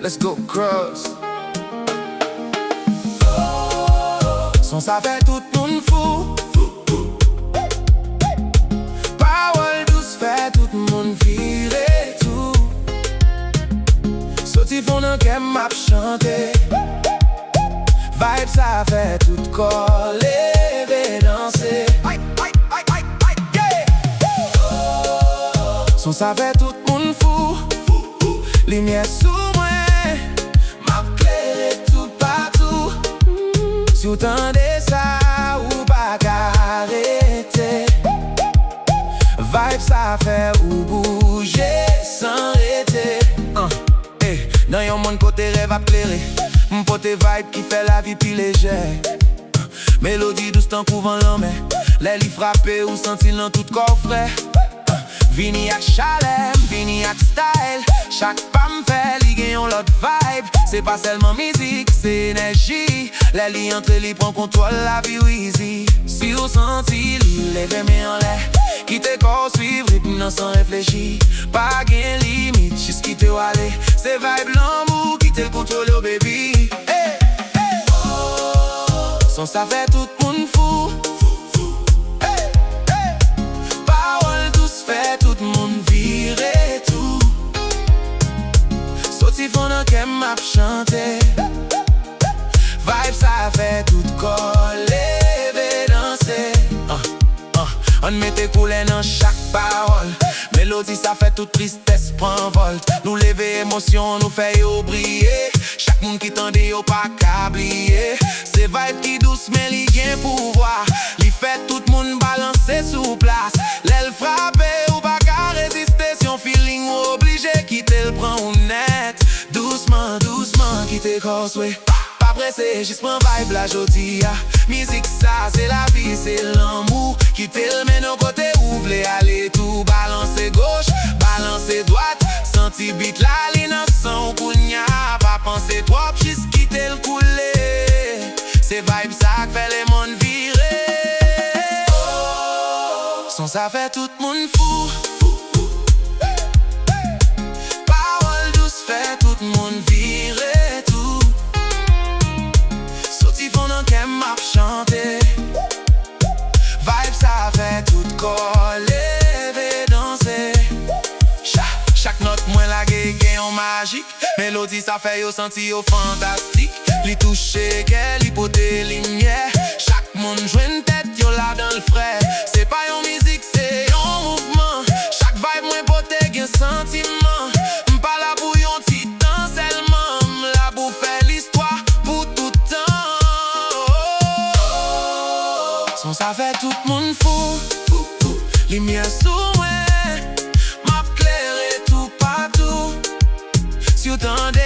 let's go cross. Son ça fait tout moun fou. Parole douce fait tout moun virer tout. Soti fon nan kem map chante. Vibe ça fait tout corps lever danser. Son ça fait tout moun fou. Lumière sous moi, m'a clairé tout partout. Si vous tendez ça ou pas arrêter. Vibe ça fait ou bouger sans arrêter. Dans yon monde côté rêve à plairer. M'pote vibe qui fait la vie plus légère. Mélodie douce tant couvent l'homme. Les li frappé ou senti dans tout corps frais. Vini ak chalem, vini ak style. Chaque pam fait li gen yon lot vibe. C'est pas seulement musique, c'est énergie. Les li entre li prend contrôle la vie easy. Si vous senti li leve mais en l'air. Quitte corps suivre rythme non sans réfléchir. Pas gen limite, juste quitte ou aller. C'est vibe l'amour qui te contrôle oh baby. Hey, hey. Oh, son ça fait tout moun fou. Hey, hey. Parole douce fait tout moun virer tout. Soti fon nan kem map chante. Vibe ça fait tout corps lever danser. On mette coulé dans chaque parole. Mélodie ça fait toute tristesse prend vol. Nous lever émotion, nous fait yo briller. Chaque monde qui tende yo pas câblier. C'est vibe qui douce mais li gen pouvoir. Li fait tout monde balancer sous place. L'aile frappé ou pas qu'à résister. Si on feeling ou obligé quitter le prend ou net. Doucement, doucement quitter causeway. Pas pressé, juste prends vibe la jodi ya. Musique ça c'est la vie, c'est l'amour. Quitter le mène au côté où v'lez aller tout. Balancer gauche, balancer droite. Senti beat la l'innocent kounya. Pas penser trop, juste quitter le couler. C'est vibe ça qui fait les mondes virer. Oh, son ça fait tout moun fou. Parole douce fait tout moun virer tout. Soti fon nan kem map chante. Vibe ça fait tout corps lever danser. Chaque note moins la gen yon magique. Mélodie ça fait yo senti yo fantastique. Li touche qu'elle li pote lumière. Chaque monde joue tête yo là dans le frais. C'est pas yon musique c'est yon mouvement. Chaque vibe moins pote gen sentiment. M'pas la pour yon titan seulement. M'la pour faire l'histoire pour tout temps. Son ça fait tout moun fou. Lumière sous moi, m'a clairé tout partout. Si vous tendez